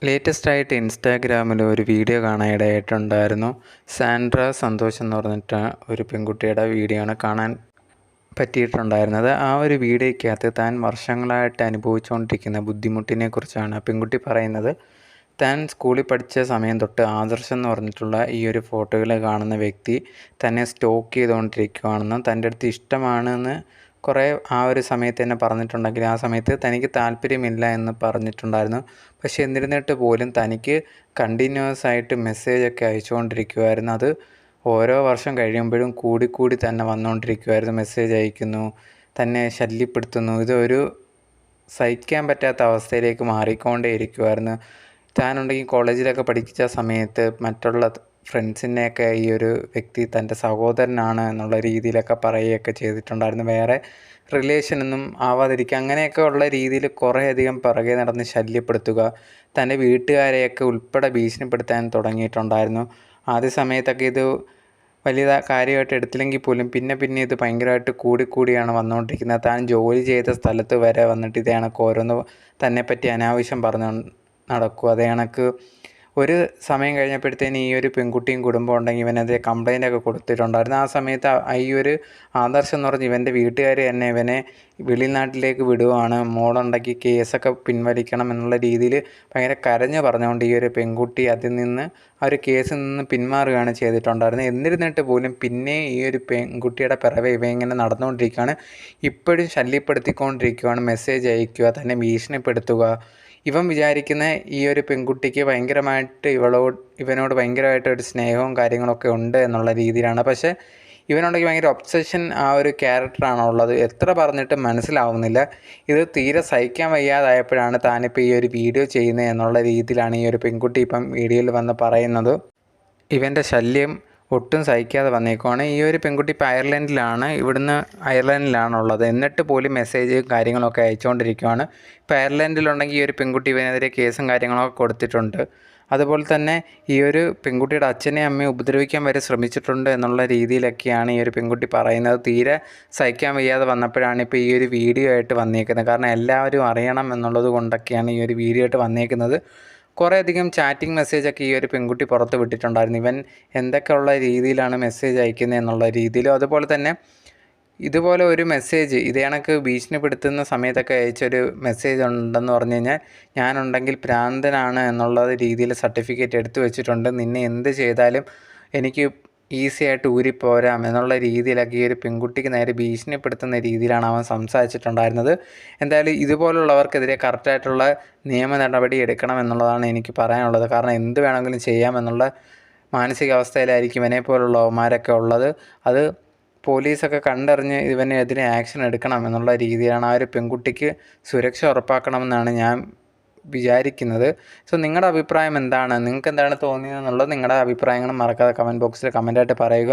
ലേറ്റസ്റ്റായിട്ട് ഇൻസ്റ്റാഗ്രാമിൽ ഒരു video കാണാനിടയായിട്ടുണ്ടായിരുന്നു. Sandra Santhosh എന്ന് പറഞ്ഞിട്ട് ഒരു പെൺകുട്ടിയുടെ വീഡിയോ ആണ് കാണാൻ പറ്റിയിട്ടുണ്ടായിരുന്നത്. ആ ഒരു വീഡിയോയ്ക്കകത്ത് താൻ വർഷങ്ങളായിട്ട് അനുഭവിച്ചുകൊണ്ടിരിക്കുന്ന ബുദ്ധിമുട്ടിനെക്കുറിച്ചാണ് ആ പെൺകുട്ടി പറയുന്നത്. താൻ സ്കൂളിൽ പഠിച്ച സമയം തൊട്ട് ആദർശ് എന്ന് പറഞ്ഞിട്ടുള്ള ഈ ഒരു ഫോട്ടോയിൽ കാണുന്ന വ്യക്തി തന്നെ സ്റ്റോക്ക് ചെയ്തുകൊണ്ടിരിക്കുകയാണെന്നും തൻ്റെ അടുത്ത് ഇഷ്ടമാണെന്ന് കുറേ ആ ഒരു സമയത്ത് തന്നെ പറഞ്ഞിട്ടുണ്ടെങ്കിൽ ആ സമയത്ത് തനിക്ക് താല്പര്യമില്ല എന്ന് പറഞ്ഞിട്ടുണ്ടായിരുന്നു. പക്ഷേ എന്നിരുന്നിട്ട് പോലും തനിക്ക് കണ്ടിന്യൂസ് ആയിട്ട് മെസ്സേജൊക്കെ അയച്ചുകൊണ്ടിരിക്കുമായിരുന്നു. അത് ഓരോ വർഷം കഴിയുമ്പോഴും കൂടിക്കൂടി തന്നെ വന്നുകൊണ്ടിരിക്കുമായിരുന്നു. മെസ്സേജ് അയക്കുന്നു, തന്നെ ശല്യപ്പെടുത്തുന്നു. ഇതൊരു സഹിക്കാൻ പറ്റാത്ത അവസ്ഥയിലേക്ക് മാറിക്കൊണ്ടേ ഇരിക്കുമായിരുന്നു. താനുണ്ടെങ്കിൽ കോളേജിലൊക്കെ പഠിച്ച സമയത്ത് മറ്റുള്ള ഫ്രണ്ട്സിനെയൊക്കെ ഈ ഒരു വ്യക്തി തൻ്റെ സഹോദരനാണ് എന്നുള്ള രീതിയിലൊക്കെ പറയുകയൊക്കെ ചെയ്തിട്ടുണ്ടായിരുന്നു. വേറെ റിലേഷനൊന്നും ആവാതിരിക്കുക, അങ്ങനെയൊക്കെ ഉള്ള രീതിയിൽ കുറേയധികം പിറകെ നടന്ന് ശല്യപ്പെടുത്തുക, തൻ്റെ വീട്ടുകാരെയൊക്കെ ഉൾപ്പെടെ ഭീഷണിപ്പെടുത്താൻ തുടങ്ങിയിട്ടുണ്ടായിരുന്നു. ആദ്യ സമയത്തൊക്കെ ഇത് വലിയ കാര്യമായിട്ട് എടുത്തില്ലെങ്കിൽ പോലും പിന്നെ ഇത് ഭയങ്കരമായിട്ട് കൂടിയാണ് വന്നുകൊണ്ടിരിക്കുന്നത്. താൻ ജോലി ചെയ്ത സ്ഥലത്ത് വരെ വന്നിട്ട് ഇതേ കണക്ക് ഓരോന്ന് തന്നെപ്പറ്റി അനാവശ്യം പറഞ്ഞ് നടക്കും. അതേ കണക്ക് ഒരു സമയം കഴിഞ്ഞപ്പോഴത്തേന് ഈ ഒരു പെൺകുട്ടിയും കുടുംബം ഉണ്ടെങ്കിൽ ഇവനെതിരെ കംപ്ലൈൻ്റൊക്കെ കൊടുത്തിട്ടുണ്ടായിരുന്നു. ആ സമയത്ത് ഈ ഒരു ആദർശം എന്ന് പറഞ്ഞ് ഇവൻ്റെ വീട്ടുകാർ തന്നെ ഇവനെ വെളിനാട്ടിലേക്ക് വിടുവാണ്, മോളുണ്ടെങ്കിൽ കേസൊക്കെ പിൻവലിക്കണം എന്നുള്ള രീതിയിൽ ഭയങ്കര കരഞ്ഞ് പറഞ്ഞുകൊണ്ട് ഈ ഒരു പെൺകുട്ടി അതിൽ നിന്ന് ആ ഒരു കേസിൽ നിന്ന് പിന്മാറുകയാണ് ചെയ്തിട്ടുണ്ടായിരുന്നത്. എന്നിരുന്നിട്ട് പോലും പിന്നെ ഈ ഒരു പെൺകുട്ടിയുടെ പിറവെ ഇവ ഇങ്ങനെ നടന്നുകൊണ്ടിരിക്കുകയാണ്. ഇപ്പോഴും ശല്യപ്പെടുത്തിക്കൊണ്ടിരിക്കുകയാണ്, മെസ്സേജ് അയക്കുക, തന്നെ ഭീഷണിപ്പെടുത്തുക. ഇവൻ വിചാരിക്കുന്ന ഈ ഒരു പെൺകുട്ടിക്ക് ഭയങ്കരമായിട്ട് ഇവനോട് ഭയങ്കരമായിട്ട് ഒരു സ്നേഹവും കാര്യങ്ങളൊക്കെ ഉണ്ട് എന്നുള്ള രീതിയിലാണ്. പക്ഷേ ഇവനുണ്ടെങ്കിൽ ഭയങ്കര ഒബ്സഷൻ ആ ഒരു ക്യാരക്ടറാണ് ഉള്ളത്. എത്ര പറഞ്ഞിട്ടും മനസ്സിലാവുന്നില്ല. ഇത് തീരെ സഹിക്കാൻ വയ്യാതായപ്പോഴാണ് താനിപ്പോൾ ഈ ഒരു വീഡിയോ ചെയ്യുന്നത് എന്നുള്ള രീതിയിലാണ് ഈ ഒരു പെൺകുട്ടി ഇപ്പം വീഡിയോയിൽ വന്ന് പറയുന്നത്. ഇവൻ്റെ ശല്യം ഒട്ടും സഹിക്കാതെ വന്നേക്കുവാണ്. ഈ ഒരു പെൺകുട്ടി ഇപ്പോൾ അയർലൻഡിലാണുള്ളത്. എന്നിട്ട് പോലും മെസ്സേജ് കാര്യങ്ങളൊക്കെ അയച്ചുകൊണ്ടിരിക്കുകയാണ്. ഇപ്പോൾ അയർലൻഡിലുണ്ടെങ്കിൽ ഈ ഒരു പെൺകുട്ടി ഇവനെതിരെ കേസും കാര്യങ്ങളൊക്കെ കൊടുത്തിട്ടുണ്ട്. അതുപോലെ തന്നെ ഈ ഒരു പെൺകുട്ടിയുടെ അച്ഛനെയും അമ്മയും ഉപദ്രവിക്കാൻ വരെ ശ്രമിച്ചിട്ടുണ്ട് എന്നുള്ള രീതിയിലൊക്കെയാണ് ഈ ഒരു പെൺകുട്ടി പറയുന്നത്. തീരെ സഹിക്കാൻ വയ്യാതെ വന്നപ്പോഴാണ് ഇപ്പോൾ ഈ ഒരു വീഡിയോ ആയിട്ട് വന്നേക്കുന്നത്. കാരണം എല്ലാവരും അറിയണം എന്നുള്ളത് കൊണ്ടൊക്കെയാണ് ഈ ഒരു വീഡിയോ ആയിട്ട് വന്നേക്കുന്നത്. കുറേയധികം ചാറ്റിംഗ് മെസ്സേജൊക്കെ ഈ ഒരു പെൺകുട്ടി പുറത്ത് വിട്ടിട്ടുണ്ടായിരുന്നു. ഇവൻ എന്തൊക്കെയുള്ള രീതിയിലാണ് മെസ്സേജ് അയക്കുന്നത് എന്നുള്ള രീതിയിലും. അതുപോലെ തന്നെ ഇതുപോലെ ഒരു മെസ്സേജ് ഇതേ കണക്ക് ഭീഷണിപ്പെടുത്തുന്ന സമയത്തൊക്കെ അയച്ചൊരു മെസ്സേജ് ഉണ്ടെന്ന് പറഞ്ഞു കഴിഞ്ഞാൽ, ഞാനുണ്ടെങ്കിൽ ഭ്രാന്തനാണ് എന്നുള്ള രീതിയിൽ സർട്ടിഫിക്കറ്റ് എടുത്തു വെച്ചിട്ടുണ്ട്, നിന്നെ എന്ത് ചെയ്താലും എനിക്ക് ഈസി ആയിട്ട് ഊരിപ്പോരാം എന്നുള്ള രീതിയിലൊക്കെ ഈ ഒരു പെൺകുട്ടിക്ക് നേരെ ഭീഷണിപ്പെടുത്തുന്ന രീതിയിലാണ് അവൻ സംസാരിച്ചിട്ടുണ്ടായിരുന്നത്. എന്തായാലും ഇതുപോലുള്ളവർക്കെതിരെ കറക്റ്റായിട്ടുള്ള നിയമ നടപടി എടുക്കണം എന്നുള്ളതാണ് എനിക്ക് പറയാനുള്ളത്. കാരണം എന്ത് വേണമെങ്കിലും ചെയ്യാമെന്നുള്ള മാനസികാവസ്ഥയിലായിരിക്കും ഇവനെപ്പോലുള്ളവന്മാരൊക്കെ ഉള്ളത്. അത് പോലീസൊക്കെ കണ്ടറിഞ്ഞ് ഇവനെതിരെ ആക്ഷൻ എടുക്കണം എന്നുള്ള രീതിയിലാണ് ആ ഒരു പെൺകുട്ടിക്ക് സുരക്ഷ ഉറപ്പാക്കണമെന്നാണ് ഞാൻ വിചാരിക്കുന്നത്. സോ നിങ്ങളുടെ അഭിപ്രായം എന്താണ്? നിങ്ങൾക്ക് എന്താണ് തോന്നിയതെന്നുള്ളത് നിങ്ങളുടെ അഭിപ്രായങ്ങൾ മറക്കാതെ കമൻറ്റ് ബോക്സിൽ കമൻറ്റായിട്ട് പറയുക.